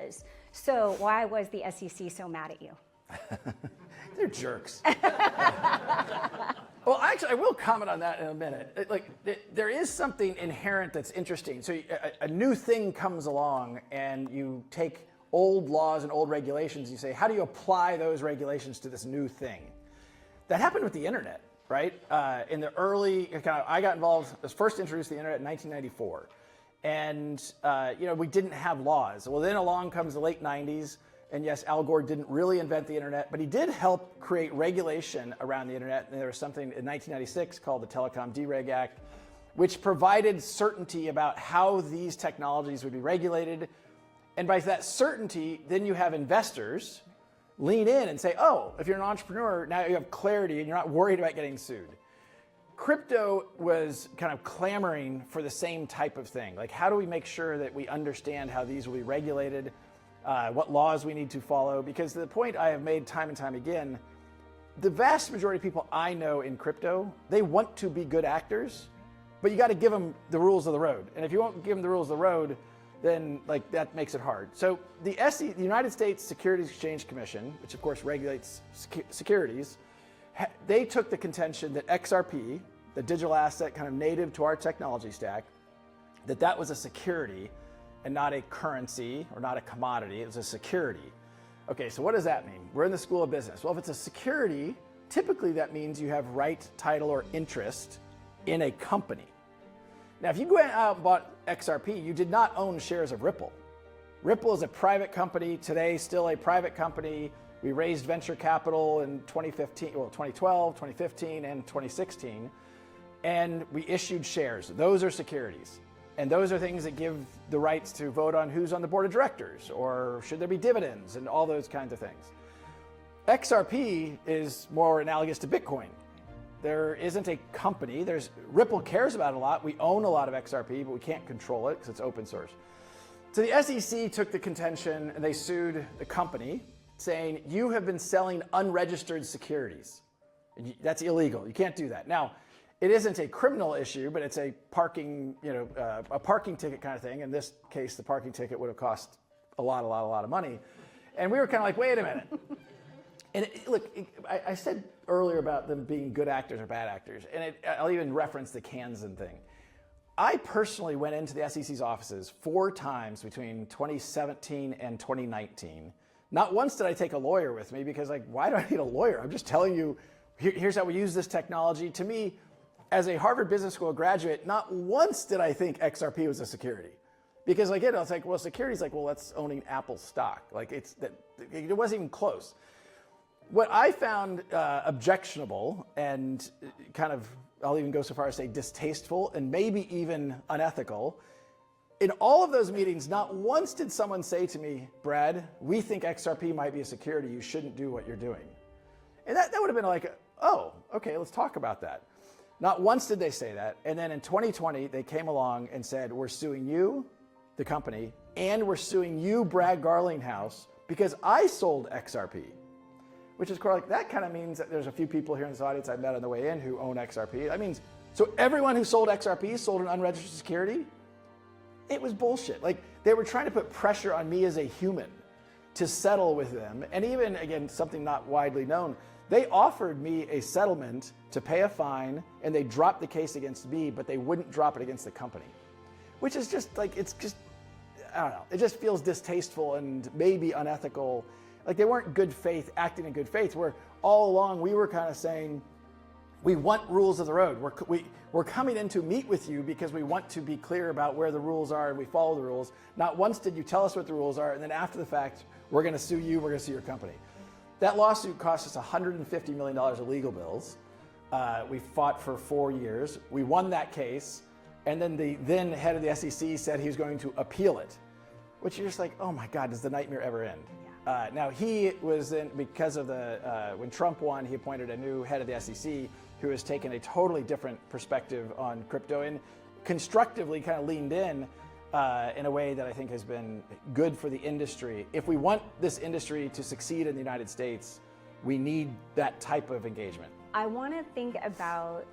was. So why was the SEC so mad at you? They're jerks. Well, actually, I will comment on that in a minute. There is something inherent that's interesting. So a new thing comes along, and you take old laws and old regulations. You say, how do you apply those regulations to this new thing? That happened with the internet, right? In the early, I got involved, was first introduced to the internet in 1994. And we didn't have laws. Well, then along comes the late 90s. And yes, Al Gore didn't really invent the internet, but he did help create regulation around the internet. And there was something in 1996 called the Telecom Dereg Act, which provided certainty about how these technologies would be regulated. And by that certainty, then you have investors lean in and say, oh, if you're an entrepreneur, now you have clarity and you're not worried about getting sued. Crypto was kind of clamoring for the same type of thing. Like, how do we make sure that we understand how these will be regulated? What laws we need to follow, because the point I have made time and time again, the vast majority of people I know in crypto, they want to be good actors, but you got to give them the rules of the road. And if you won't give them the rules of the road, then that makes it hard. So the United States Securities Exchange Commission, which of course regulates securities, they took the contention that XRP, the digital asset kind of native to our technology stack, that was a security and not a currency or not a commodity. It was a security. Okay, so what does that mean? We're in the School of Business. Well, if it's a security, typically that means you have right, title, or interest in a company. Now, if you went out and bought XRP, you did not own shares of Ripple. Ripple is a private company, today still a private company. We raised venture capital in 2012, 2015, and 2016, and we issued shares. Those are securities. And those are things that give the rights to vote on who's on the board of directors, or should there be dividends, and all those kinds of things. XRP is more analogous to Bitcoin. There isn't a company. Ripple cares about it a lot. We own a lot of XRP, but we can't control it because it's open source. So the SEC took the contention and they sued the company, saying, you have been selling unregistered securities. That's illegal. You can't do that. Now, it isn't a criminal issue, but it's a parking, a parking ticket kind of thing. In this case, the parking ticket would have cost a lot of money. And we were kind of like, wait a minute. And I said earlier about them being good actors or bad actors, and I'll even reference the Kansan thing. I personally went into the SEC's offices 4 times between 2017 and 2019. Not once did I take a lawyer with me because, why do I need a lawyer? I'm just telling you, here's how we use this technology. To me, as a Harvard Business School graduate, not once did I think XRP was a security. Because I was like, well, security's that's owning Apple stock. It wasn't even close. What I found objectionable and kind of, I'll even go so far as to say distasteful and maybe even unethical, in all of those meetings, not once did someone say to me, Brad, we think XRP might be a security, you shouldn't do what you're doing. And that would have been like, oh, okay, let's talk about that. Not once did they say that. And then in 2020, they came along and said, we're suing you, the company, and we're suing you, Brad Garlinghouse, because I sold XRP. Which is that kind of means that there's a few people here in this audience I met on the way in who own XRP. That means, so everyone who sold XRP sold an unregistered security? It was bullshit. They were trying to put pressure on me as a human to settle with them. And even, again, something not widely known, they offered me a settlement to pay a fine, and they dropped the case against me, but they wouldn't drop it against the company. Which is just it's just, I don't know, it just feels distasteful and maybe unethical. They weren't acting in good faith, where all along we were kind of saying, we want rules of the road. We're coming in to meet with you because we want to be clear about where the rules are and we follow the rules. Not once did you tell us what the rules are, and then after the fact, we're going to sue you, we're going to sue your company. That lawsuit cost us $150 million of legal bills. We fought for 4 years. We won that case, and then the then head of the SEC said he was going to appeal it, which you're just like, oh my God, does the nightmare ever end? Yeah. Now he was in, because of when Trump won, he appointed a new head of the SEC who has taken a totally different perspective on crypto and constructively kind of leaned in a way that I think has been good for the industry. If we want this industry to succeed in the United States, we need that type of engagement. I want to think about